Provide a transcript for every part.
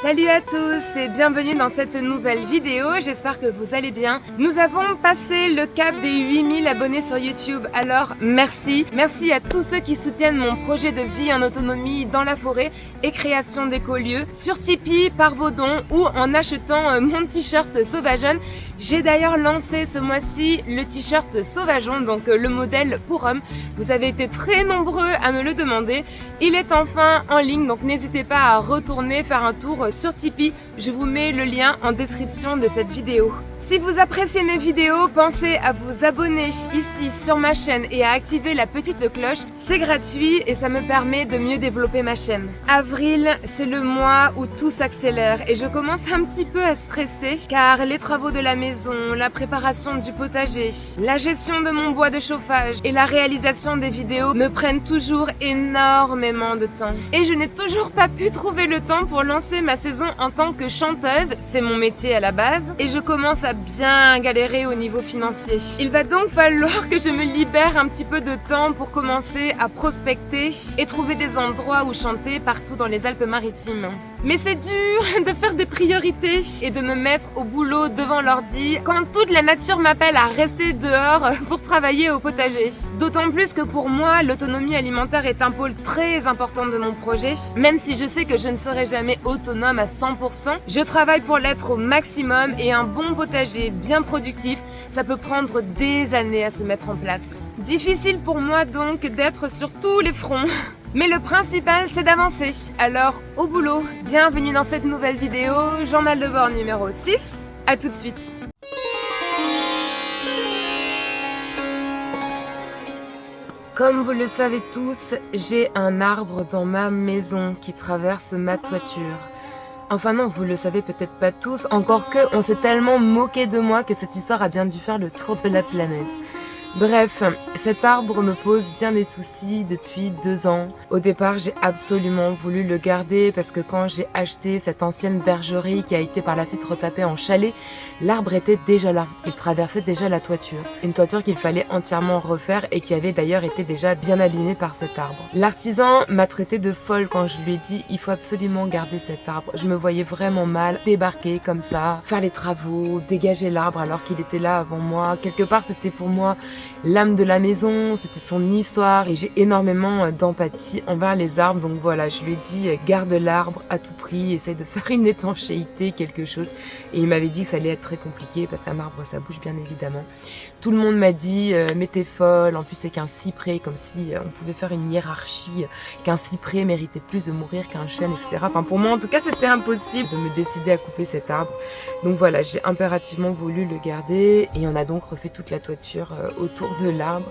Salut à tous et bienvenue dans cette nouvelle vidéo, j'espère que vous allez bien. Nous avons passé le cap des 8000 abonnés sur YouTube, alors merci. Merci à tous ceux qui soutiennent mon projet de vie en autonomie dans la forêt et création d'écolieux sur Tipeee, par vos dons ou en achetant mon t-shirt Sauvageon. J'ai d'ailleurs lancé ce mois-ci le t-shirt Sauvageon, donc le modèle pour hommes. Vous avez été très nombreux à me le demander. Il est enfin en ligne, donc n'hésitez pas à retourner faire un tour sur Tipeee. Je vous mets le lien en description de cette vidéo. Si vous appréciez mes vidéos, pensez à vous abonner ici sur ma chaîne et à activer la petite cloche. C'est gratuit et ça me permet de mieux développer ma chaîne. Avril, c'est le mois où tout s'accélère et je commence un petit peu à stresser car les travaux de la maison, la préparation du potager, la gestion de mon bois de chauffage et la réalisation des vidéos me prennent toujours énormément de temps. Et je n'ai toujours pas pu trouver le temps pour lancer ma saison en tant que chanteuse, c'est mon métier à la base, et je commence à bien galérer au niveau financier. Il va donc falloir que je me libère un petit peu de temps pour commencer à prospecter et trouver des endroits où chanter partout dans les Alpes-Maritimes. Mais c'est dur de faire des priorités et de me mettre au boulot devant l'ordi quand toute la nature m'appelle à rester dehors pour travailler au potager. D'autant plus que pour moi, l'autonomie alimentaire est un pôle très important de mon projet. Même si je sais que je ne serai jamais autonome à 100%, je travaille pour l'être au maximum et un bon potager bien productif, ça peut prendre des années à se mettre en place. Difficile pour moi donc d'être sur tous les fronts. Mais le principal, c'est d'avancer. Alors, au boulot. Bienvenue dans cette nouvelle vidéo, journal de bord numéro 6. À tout de suite. Comme vous le savez tous, j'ai un arbre dans ma maison qui traverse ma toiture. Enfin non, vous le savez peut-être pas tous, encore que on s'est tellement moqué de moi que cette histoire a bien dû faire le tour de la planète. Bref, cet arbre me pose bien des soucis depuis 2 ans. Au départ, j'ai absolument voulu le garder parce que quand j'ai acheté cette ancienne bergerie qui a été par la suite retapée en chalet, l'arbre était déjà là. Il traversait déjà la toiture. Une toiture qu'il fallait entièrement refaire et qui avait d'ailleurs été déjà bien abîmée par cet arbre. L'artisan m'a traité de folle quand je lui ai dit il faut absolument garder cet arbre. Je me voyais vraiment mal débarquer comme ça, faire les travaux, dégager l'arbre alors qu'il était là avant moi. Quelque part, c'était pour moi l'âme de la maison, c'était son histoire et j'ai énormément d'empathie envers les arbres. Donc voilà, je lui ai dit garde l'arbre à tout prix, essaye de faire une étanchéité, quelque chose. Et il m'avait dit que ça allait être très compliqué parce qu'un arbre ça bouge bien évidemment. Tout le monde m'a dit mais t'es folle, en plus c'est qu'un cyprès, comme si on pouvait faire une hiérarchie, qu'un cyprès méritait plus de mourir qu'un chêne, etc. Enfin pour moi en tout cas c'était impossible de me décider à couper cet arbre. Donc voilà, j'ai impérativement voulu le garder et on a donc refait toute la toiture autour de l'arbre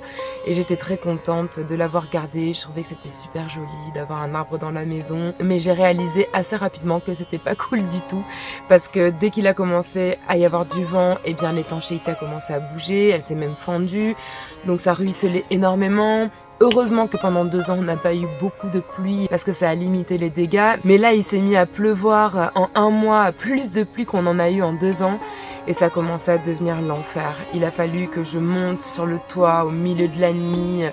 et j'étais très contente de l'avoir gardé. Je trouvais que c'était super joli d'avoir un arbre dans la maison, mais j'ai réalisé assez rapidement que c'était pas cool du tout parce que dès qu'il a commencé à y avoir du vent, eh bien l'étanchéité a commencé à bouger, elle s'est même fendue, donc ça ruisselait énormément. Heureusement que pendant 2 ans, on n'a pas eu beaucoup de pluie parce que ça a limité les dégâts. Mais là, il s'est mis à pleuvoir en 1 mois, plus de pluie qu'on en a eu en 2 ans. Et ça commençait à devenir l'enfer. Il a fallu que je monte sur le toit au milieu de la nuit,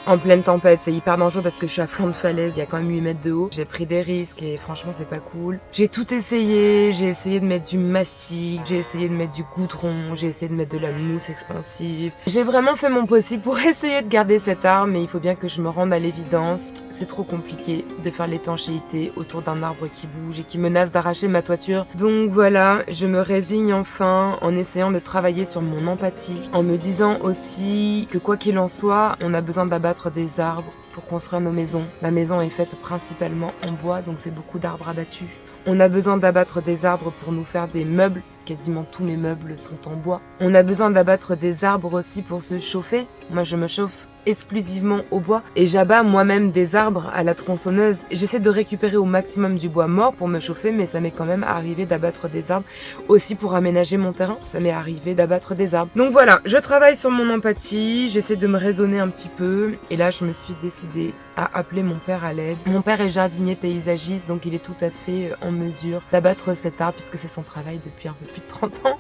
en pleine tempête. C'est hyper dangereux parce que je suis à flanc de falaise, il y a quand même 8 mètres de haut. J'ai pris des risques et franchement c'est pas cool. J'ai tout essayé, j'ai essayé de mettre du mastic, j'ai essayé de mettre du goudron, j'ai essayé de mettre de la mousse expansive. J'ai vraiment fait mon possible pour essayer de garder cet arbre, mais il faut bien que je me rende à l'évidence. C'est trop compliqué de faire l'étanchéité autour d'un arbre qui bouge et qui menace d'arracher ma toiture. Donc voilà, je me résigne enfin en essayant de travailler sur mon empathie, en me disant aussi que quoi qu'il en soit, on a besoin d'abattre des arbres pour construire nos maisons. Ma maison est faite principalement en bois, donc c'est beaucoup d'arbres abattus. On a besoin d'abattre des arbres pour nous faire des meubles. Quasiment tous mes meubles sont en bois. On a besoin d'abattre des arbres aussi pour se chauffer. Moi, je me chauffe exclusivement au bois et j'abats moi-même des arbres à la tronçonneuse. J'essaie de récupérer au maximum du bois mort pour me chauffer, mais ça m'est quand même arrivé d'abattre des arbres aussi pour aménager mon terrain. Ça m'est arrivé d'abattre des arbres. Donc voilà, je travaille sur mon empathie, j'essaie de me raisonner un petit peu et là je me suis décidée à appeler mon père à l'aide. Mon père est jardinier paysagiste, donc il est tout à fait en mesure d'abattre cet arbre puisque c'est son travail depuis un peu plus de 30 ans.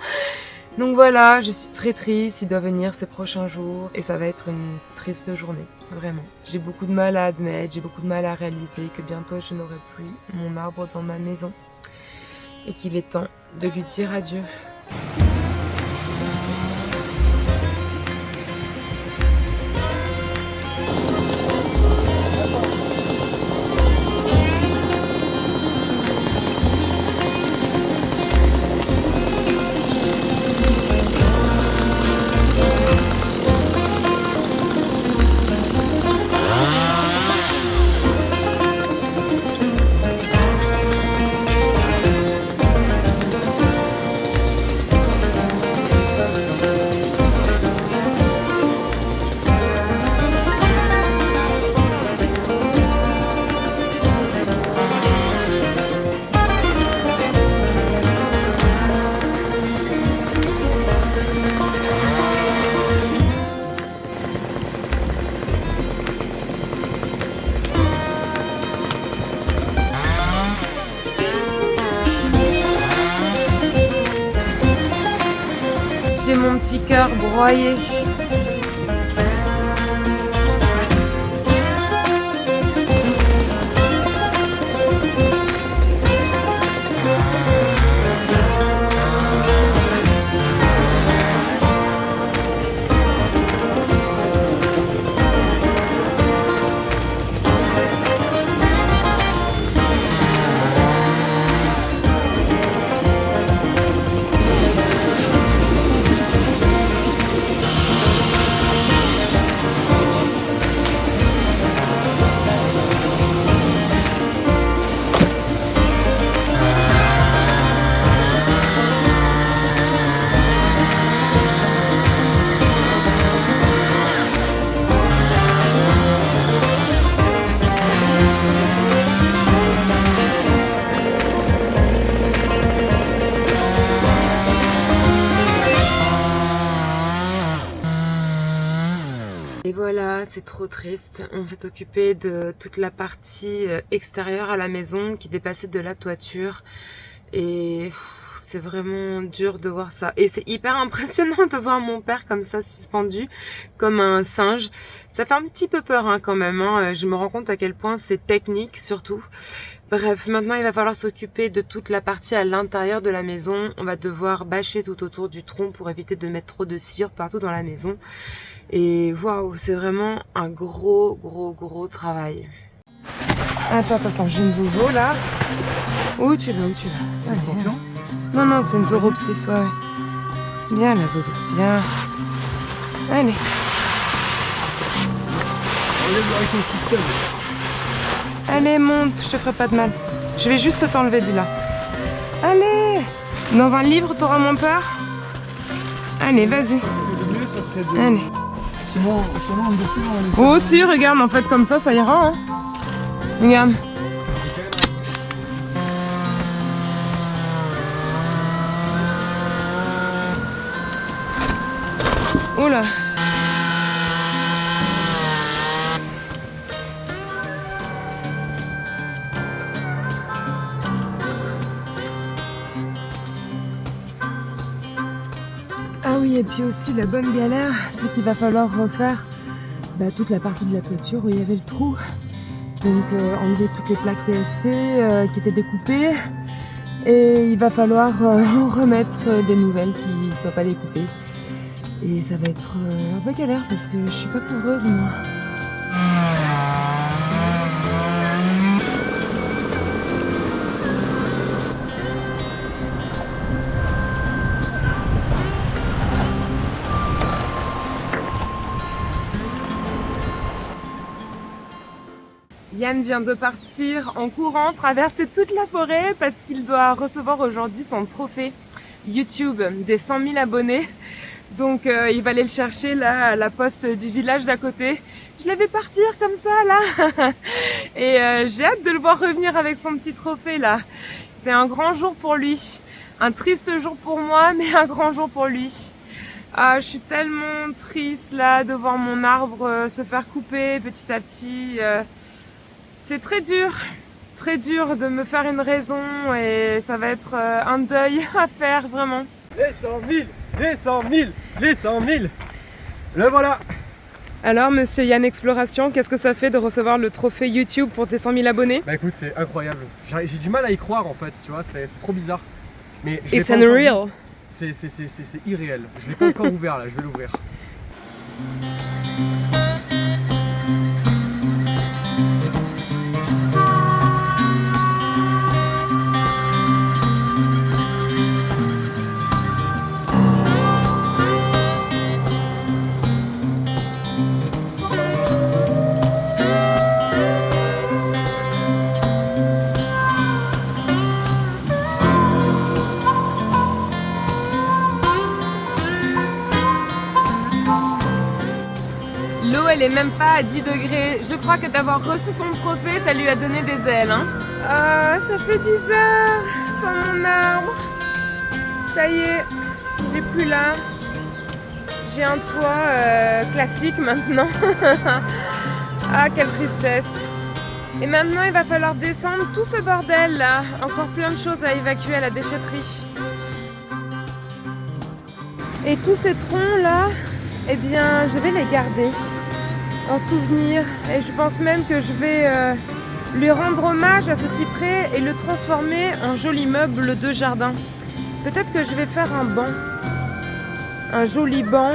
Donc voilà, je suis très triste, il doit venir ces prochains jours et ça va être une triste journée, vraiment. J'ai beaucoup de mal à admettre, j'ai beaucoup de mal à réaliser que bientôt je n'aurai plus mon arbre dans ma maison. et qu'il est temps de lui dire adieu. J'ai mon petit cœur broyé. Et voilà, c'est trop triste. On s'est occupé de toute la partie extérieure à la maison qui dépassait de la toiture. Et c'est vraiment dur de voir ça. Et c'est hyper impressionnant de voir mon père comme ça, suspendu, comme un singe. Ça fait un petit peu peur hein, quand même. Hein. Je me rends compte à quel point c'est technique surtout. Bref, maintenant il va falloir s'occuper de toute la partie à l'intérieur de la maison. On va devoir bâcher tout autour du tronc pour éviter de mettre trop de cire partout dans la maison. Et waouh, c'est vraiment un gros travail. Attends, j'ai une zozo là. Où tu vas, Allez, viens. Non, c'est une zoropsis, ouais. Viens la zozo, viens. Allez. Allez, monte, je te ferai pas de mal. Je vais juste t'enlever de là. Allez. Dans un livre, t'auras moins peur. Allez, vas-y. Le mieux, ça serait de... Allez. Sinon, Oh si, regarde, en fait comme ça ira. Hein. Regarde. Oula. Ah oui, et puis aussi la bonne galère, c'est qu'il va falloir refaire toute la partie de la toiture où il y avait le trou. Donc enlever toutes les plaques PST qui étaient découpées. Et il va falloir en remettre des nouvelles qui ne soient pas découpées. Et ça va être un peu galère parce que je suis pas coureuse moi. Yann vient de partir en courant, traverser toute la forêt parce qu'il doit recevoir aujourd'hui son trophée YouTube des 100 000 abonnés. Donc il va aller le chercher là à la poste du village d'à côté. Je l'ai vu partir comme ça là. Et j'ai hâte de le voir revenir avec son petit trophée là. C'est un grand jour pour lui. Un triste jour pour moi, mais un grand jour pour lui. Ah, je suis tellement triste là de voir mon arbre se faire couper petit à petit. C'est très dur de me faire une raison et ça va être un deuil à faire vraiment. Les 100 000, les 100 000, les 100 000. Le voilà. Alors, monsieur Yann Exploration, qu'est-ce que ça fait de recevoir le trophée YouTube pour tes 100 000 abonnés? Bah écoute, c'est incroyable. J'ai du mal à y croire en fait, tu vois, c'est trop bizarre. Mais je l'ai It's pas encore unreal. vu. C'est irréel. Je l'ai pas encore ouvert là, je vais l'ouvrir. L'eau, elle est même pas à 10 degrés. Je crois que d'avoir reçu son trophée, ça lui a donné des ailes. Hein. Ah, ça fait bizarre sans mon arbre. Ça y est, il est plus là. J'ai un toit classique maintenant. Ah, quelle tristesse. Et maintenant, il va falloir descendre tout ce bordel là. Encore plein de choses à évacuer à la déchetterie. Et tous ces troncs là, eh bien, je vais les garder en souvenir. Et je pense même que je vais lui rendre hommage à ce cyprès et le transformer en joli meuble de jardin. Peut-être que je vais faire un banc. Un joli banc.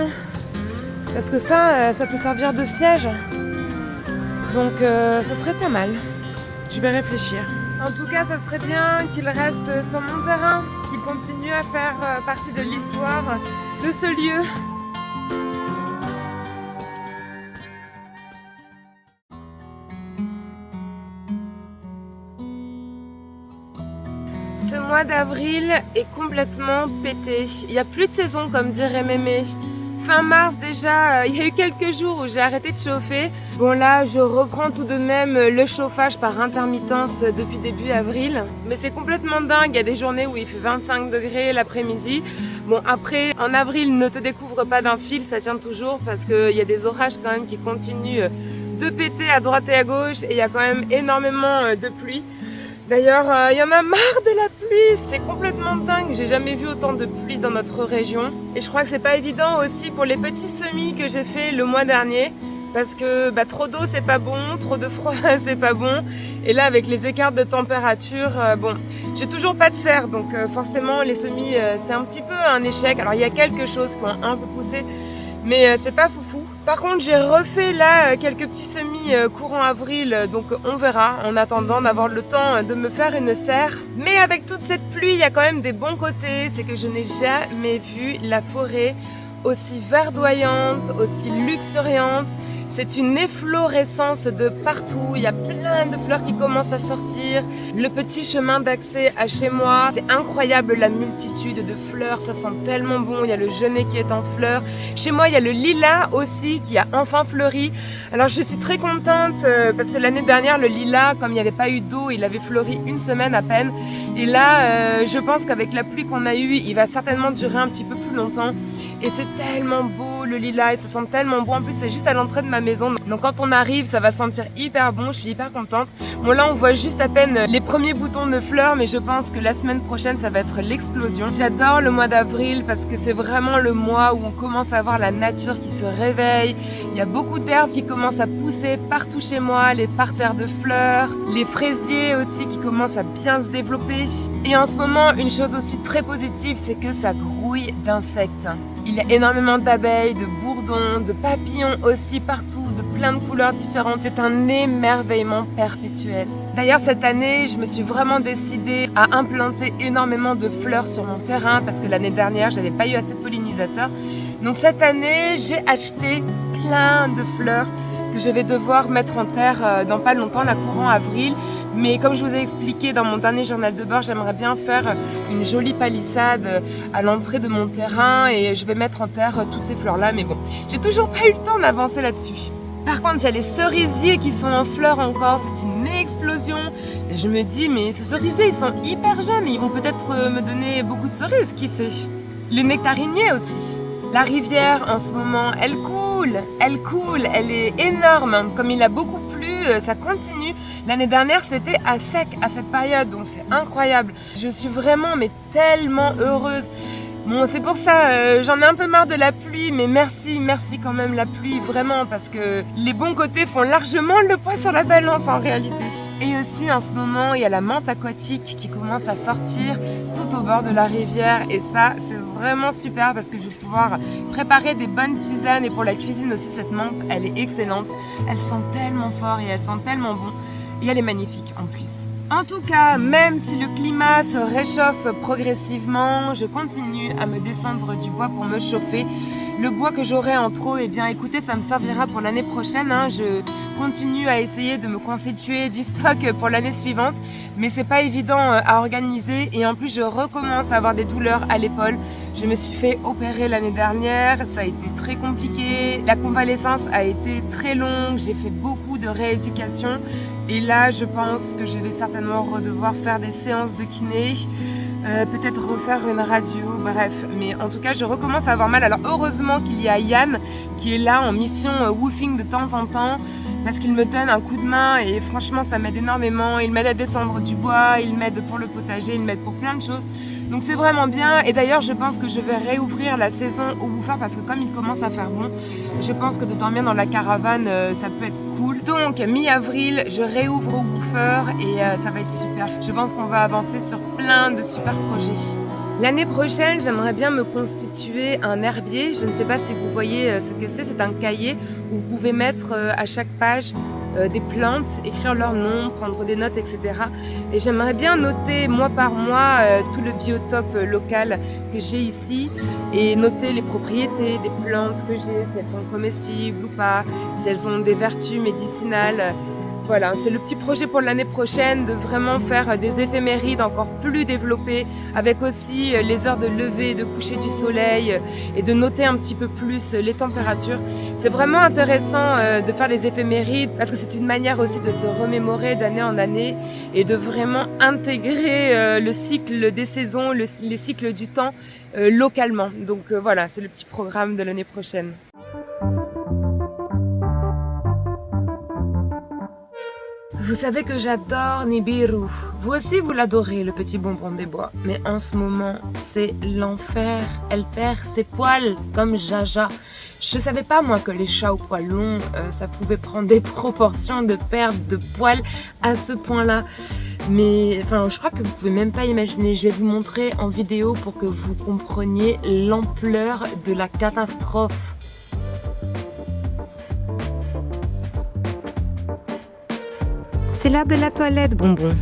Parce que ça peut servir de siège. Donc, ça serait pas mal. Je vais réfléchir. En tout cas, ça serait bien qu'il reste sur mon terrain, qu'il continue à faire partie de l'histoire de ce lieu. Ce mois d'avril est complètement pété. Il n'y a plus de saison, comme dirait Mémé. Fin mars déjà, il y a eu quelques jours où j'ai arrêté de chauffer. Bon là, je reprends tout de même le chauffage par intermittence depuis début avril. Mais c'est complètement dingue, il y a des journées où il fait 25 degrés l'après-midi. Bon après, en avril, ne te découvre pas d'un fil, ça tient toujours parce qu'il y a des orages quand même qui continuent de péter à droite et à gauche. Et il y a quand même énormément de pluie. D'ailleurs, il y en a marre de la pluie, c'est complètement dingue, j'ai jamais vu autant de pluie dans notre région. Et je crois que c'est pas évident aussi pour les petits semis que j'ai fait le mois dernier, parce que trop d'eau c'est pas bon, trop de froid c'est pas bon. Et là avec les écarts de température, bon, j'ai toujours pas de serre, donc forcément les semis c'est un petit peu un échec. Alors il y a quelques choses qui ont un peu poussé, mais c'est pas foufou. Par contre, j'ai refait là quelques petits semis courant avril, donc on verra en attendant d'avoir le temps de me faire une serre. Mais avec toute cette pluie, il y a quand même des bons côtés, c'est que je n'ai jamais vu la forêt aussi verdoyante, aussi luxuriante. C'est une efflorescence de partout, il y a plein de fleurs qui commencent à sortir. Le petit chemin d'accès à chez moi, c'est incroyable la multitude de fleurs, ça sent tellement bon. Il y a le genêt qui est en fleurs. Chez moi, il y a le lilas aussi qui a enfin fleuri. Alors je suis très contente parce que l'année dernière, le lilas, comme il n'y avait pas eu d'eau, il avait fleuri une semaine à peine. Et là, je pense qu'avec la pluie qu'on a eue, il va certainement durer un petit peu plus longtemps. Et c'est tellement beau le lilas, et ça sent tellement bon. En plus, c'est juste à l'entrée de ma maison. Donc quand on arrive, ça va sentir hyper bon. Je suis hyper contente. Bon là, on voit juste à peine les premiers boutons de fleurs, mais je pense que la semaine prochaine, ça va être l'explosion. J'adore le mois d'avril parce que c'est vraiment le mois où on commence à voir la nature qui se réveille. Il y a beaucoup d'herbes qui commencent à pousser partout chez moi, les parterres de fleurs, les fraisiers aussi qui commencent à bien se développer. Et en ce moment, une chose aussi très positive, c'est que ça grouille d'insectes. Il y a énormément d'abeilles, de bourdons, de papillons aussi partout, de plein de couleurs différentes. C'est un émerveillement perpétuel. D'ailleurs, cette année, je me suis vraiment décidée à implanter énormément de fleurs sur mon terrain parce que l'année dernière, je n'avais pas eu assez de pollinisateurs. Donc cette année, j'ai acheté plein de fleurs que je vais devoir mettre en terre dans pas longtemps, la courant avril. Mais comme je vous ai expliqué dans mon dernier journal de bord, j'aimerais bien faire une jolie palissade à l'entrée de mon terrain et je vais mettre en terre tous ces fleurs-là. Mais bon, j'ai toujours pas eu le temps d'avancer là-dessus. Par contre, il y a les cerisiers qui sont en fleurs encore, c'est une explosion. Et je me dis, mais ces cerisiers, ils sont hyper jeunes et ils vont peut-être me donner beaucoup de cerises, qui sait. Les nectariniers aussi. La rivière, en ce moment, elle coule, elle est énorme. Comme il a beaucoup plu, ça continue. L'année dernière, c'était à sec à cette période, donc c'est incroyable. Je suis vraiment, mais tellement heureuse. Bon, c'est pour ça, j'en ai un peu marre de la pluie, mais merci quand même la pluie, vraiment, parce que les bons côtés font largement le poids sur la balance en réalité. Et aussi, en ce moment, il y a la menthe aquatique qui commence à sortir tout au bord de la rivière, et ça, c'est vraiment super parce que je vais pouvoir préparer des bonnes tisanes, et pour la cuisine aussi, cette menthe, elle est excellente. Elle sent tellement fort et elle sent tellement bon, et elle est magnifique en plus. En tout cas, même si le climat se réchauffe progressivement, je continue à me descendre du bois pour me chauffer. Le bois que j'aurai en trop, eh bien écoutez, ça me servira pour l'année prochaine. Je continue à essayer de me constituer du stock pour l'année suivante, mais c'est pas évident à organiser, et en plus je recommence à avoir des douleurs à l'épaule. Je me suis fait opérer l'année dernière, ça a été très compliqué, la convalescence a été très longue, j'ai fait beaucoup de rééducation. Et là, je pense que je vais certainement devoir faire des séances de kiné, peut-être refaire une radio, bref. Mais en tout cas, je recommence à avoir mal. Alors heureusement qu'il y a Yann qui est là en mission woofing de temps en temps, parce qu'il me donne un coup de main et franchement, ça m'aide énormément. Il m'aide à descendre du bois, il m'aide pour le potager, il m'aide pour plein de choses. Donc c'est vraiment bien, et d'ailleurs je pense que je vais réouvrir la saison au woofer parce que comme il commence à faire bon, je pense que de dormir dans la caravane ça peut être cool. Donc mi-avril je réouvre au woofer et ça va être super. Je pense qu'on va avancer sur plein de super projets. L'année prochaine, j'aimerais bien me constituer un herbier. Je ne sais pas si vous voyez ce que c'est un cahier où vous pouvez mettre à chaque page des plantes, écrire leur nom, prendre des notes, etc. Et j'aimerais bien noter mois par mois tout le biotope local que j'ai ici et noter les propriétés des plantes que j'ai, si elles sont comestibles ou pas, si elles ont des vertus médicinales. Voilà, c'est le petit projet pour l'année prochaine, de vraiment faire des éphémérides encore plus développées, avec aussi les heures de lever et de coucher du soleil, et de noter un petit peu plus les températures. C'est vraiment intéressant de faire des éphémérides, parce que c'est une manière aussi de se remémorer d'année en année, et de vraiment intégrer le cycle des saisons, les cycles du temps localement. Donc voilà, c'est le petit programme de l'année prochaine. Vous savez que j'adore Nibiru. Vous aussi, vous l'adorez, le petit bonbon des bois. Mais en ce moment, c'est l'enfer. Elle perd ses poils, comme Jaja. Je savais pas, moi, que les chats aux poils longs, ça pouvait prendre des proportions de perte de poils à ce point-là. Mais enfin, je crois que vous pouvez même pas imaginer. Je vais vous montrer en vidéo pour que vous compreniez l'ampleur de la catastrophe. C'est l'heure de la toilette, bonbon.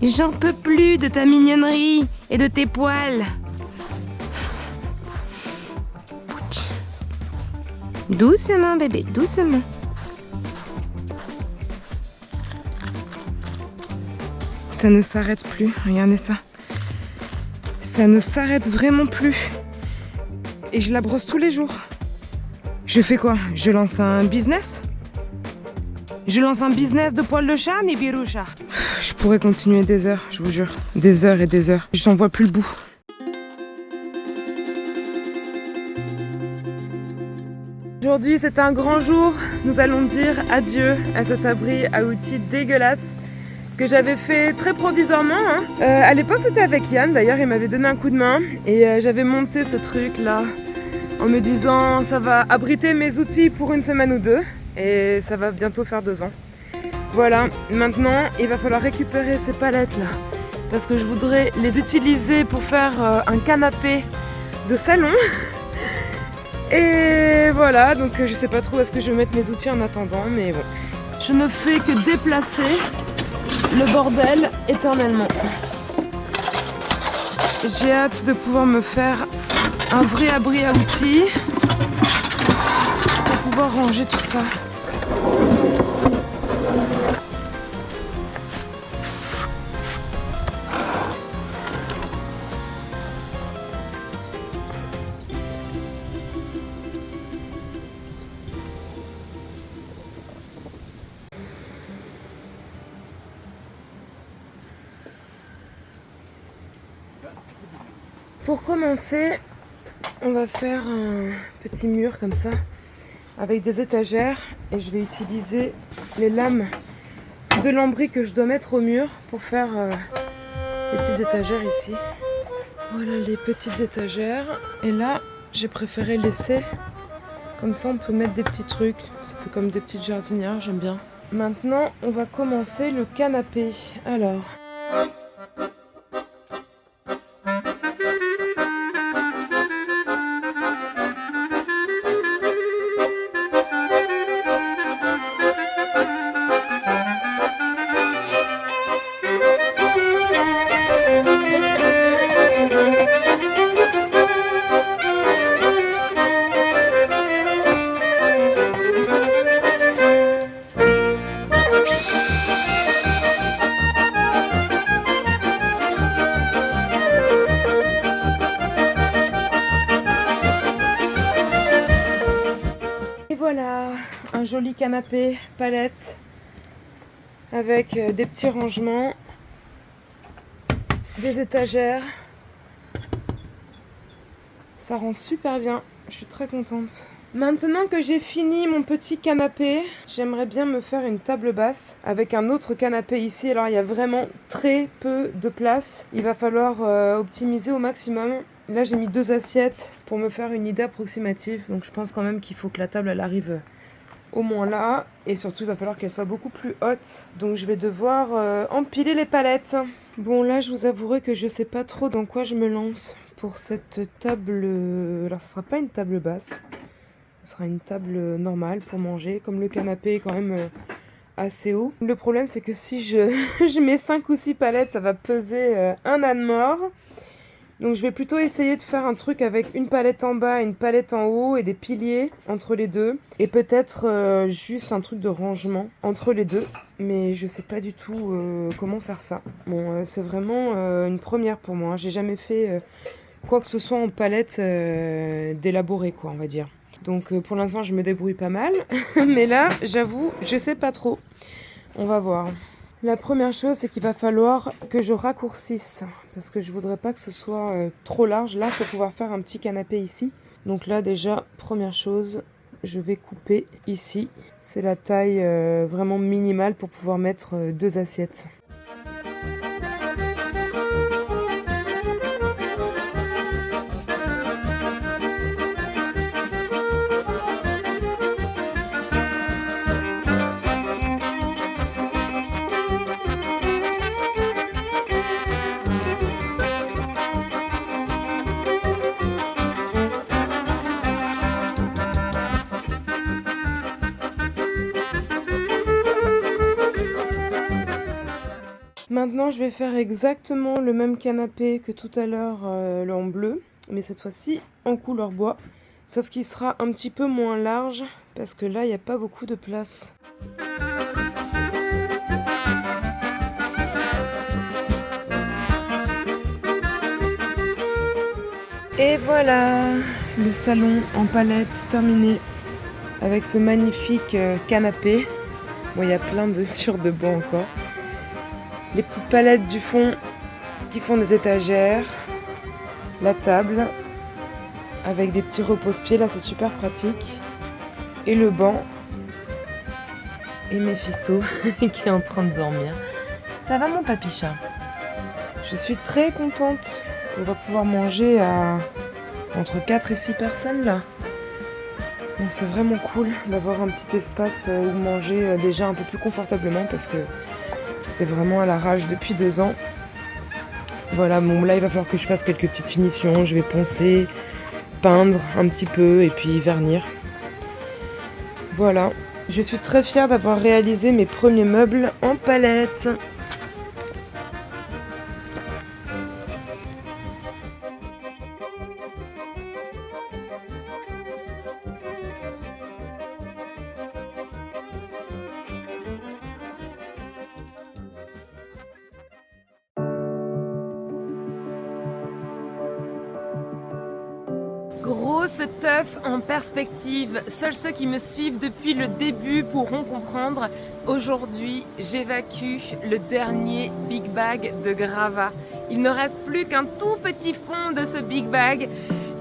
J'en peux plus de ta mignonnerie et de tes poils. Doucement, bébé, doucement. Ça ne s'arrête plus, regardez ça. Ça ne s'arrête vraiment plus. Et je la brosse tous les jours. Je fais quoi? Je lance un business? Je lance un business de poils de chat, Nibiru-chat. Je pourrais continuer des heures, je vous jure. Des heures et des heures. Je n'en vois plus le bout. Aujourd'hui, c'est un grand jour. Nous allons dire adieu à cet abri à outils dégueulasse. que j'avais fait très provisoirement. Hein. À l'époque, c'était avec Yann, d'ailleurs, il m'avait donné un coup de main. Et j'avais monté ce truc-là en me disant ça va abriter mes outils pour une semaine ou deux. Et ça va bientôt faire 2 ans. Voilà, maintenant, il va falloir récupérer ces palettes-là. Parce que je voudrais les utiliser pour faire un canapé de salon. Et voilà, donc je sais pas trop où est-ce que je vais mettre mes outils en attendant, mais bon. Je ne fais que déplacer le bordel éternellement. J'ai hâte de pouvoir me faire un vrai abri à outils pour pouvoir ranger tout ça. Pour commencer, on va faire un petit mur comme ça avec des étagères et je vais utiliser les lames de lambris que je dois mettre au mur pour faire les petites étagères ici. Voilà les petites étagères et là j'ai préféré laisser comme ça, on peut mettre des petits trucs, ça fait comme des petites jardinières, j'aime bien. Maintenant on va commencer le canapé. Alors voilà, un joli canapé palette avec des petits rangements, des étagères. Ça rend super bien, je suis très contente. Maintenant que j'ai fini mon petit canapé, j'aimerais bien me faire une table basse avec un autre canapé ici. Alors il y a vraiment très peu de place, il va falloir optimiser au maximum. Là j'ai mis 2 assiettes pour me faire une idée approximative, donc je pense quand même qu'il faut que la table elle arrive au moins là, et surtout il va falloir qu'elle soit beaucoup plus haute, donc je vais devoir empiler les palettes. Bon là je vous avouerai que je sais pas trop dans quoi je me lance pour cette table. Alors ce sera pas une table basse, ce sera une table normale pour manger, comme le canapé est quand même assez haut. Le problème c'est que si je mets 5 ou 6 palettes, ça va peser un âne mort. Donc je vais plutôt essayer de faire un truc avec une palette en bas et une palette en haut et des piliers entre les deux. Et peut-être juste un truc de rangement entre les deux. Mais je sais pas du tout comment faire ça. Bon, c'est vraiment une première pour moi. J'ai jamais fait quoi que ce soit en palette d'élaboré, quoi, on va dire. Donc pour l'instant je me débrouille pas mal. Mais là, j'avoue, je sais pas trop. On va voir. La première chose, c'est qu'il va falloir que je raccourcisse, parce que je voudrais pas que ce soit trop large. Là, il faut pouvoir faire un petit canapé ici. Donc là, déjà, première chose, je vais couper ici. C'est la taille vraiment minimale pour pouvoir mettre 2 assiettes. Maintenant, je vais faire exactement le même canapé que tout à l'heure, le en bleu, mais cette fois-ci en couleur bois. Sauf qu'il sera un petit peu moins large, parce que là, il n'y a pas beaucoup de place. Et voilà, le salon en palette terminé, avec ce magnifique canapé. Bon, il y a plein de sur de bois encore. Les petites palettes du fond qui font des étagères, la table avec des petits repose-pieds, là c'est super pratique, et le banc, et Méphisto qui est en train de dormir Ça va mon papy-chat? Je suis très contente. On va pouvoir manger à entre 4 et 6 personnes là. Donc c'est vraiment cool d'avoir un petit espace où manger déjà un peu plus confortablement parce que c'était vraiment à l'arrache depuis 2 ans. Voilà, bon là il va falloir que je fasse quelques petites finitions. Je vais poncer, peindre un petit peu et puis vernir. Voilà, je suis très fière d'avoir réalisé mes premiers meubles en palette. Grosse teuf en perspective, seuls ceux qui me suivent depuis le début pourront comprendre. Aujourd'hui, j'évacue le dernier Big Bag de Grava. Il ne reste plus qu'un tout petit fond de ce Big Bag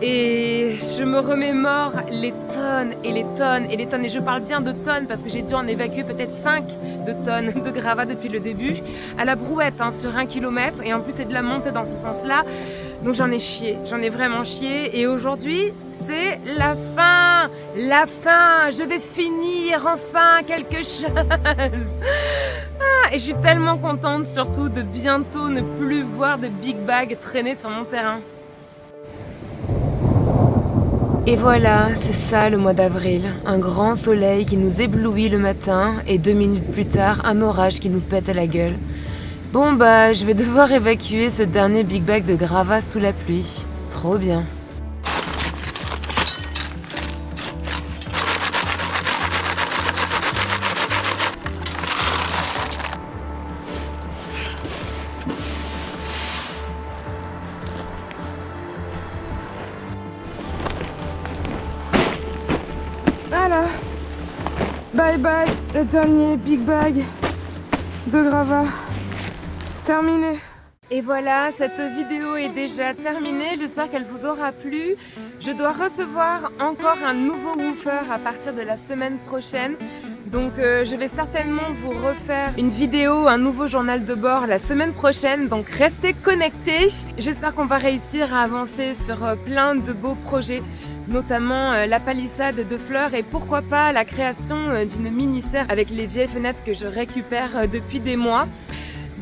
et je me remémore les tonnes et les tonnes et les tonnes, et je parle bien de tonnes parce que j'ai dû en évacuer peut-être 5 de tonnes de Grava depuis le début, à la brouette sur 1 km, et en plus c'est de la montée dans ce sens-là. Donc j'en ai chié, j'en ai vraiment chié, et aujourd'hui c'est la fin. La fin, je vais finir enfin quelque chose. Et je suis tellement contente surtout de bientôt ne plus voir de Big Bag traîner sur mon terrain. Et voilà, c'est ça le mois d'avril, un grand soleil qui nous éblouit le matin et 2 minutes plus tard, un orage qui nous pète à la gueule. Bon bah, je vais devoir évacuer ce dernier Big Bag de Grava sous la pluie. Trop bien. Voilà, bye bye, le dernier Big Bag de Grava, terminé. Et voilà, cette vidéo est déjà terminée, j'espère qu'elle vous aura plu. Je dois recevoir encore un nouveau woofer à partir de la semaine prochaine. Donc je vais certainement vous refaire une vidéo, un nouveau journal de bord la semaine prochaine, donc restez connectés. J'espère qu'on va réussir à avancer sur plein de beaux projets, notamment la palissade de fleurs et pourquoi pas la création d'une mini-serre avec les vieilles fenêtres que je récupère depuis des mois.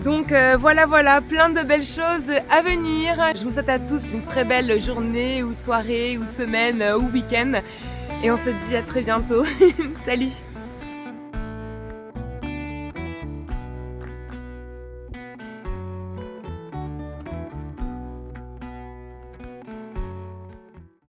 Donc voilà, plein de belles choses à venir. Je vous souhaite à tous une très belle journée ou soirée ou semaine ou week-end et on se dit à très bientôt. Salut!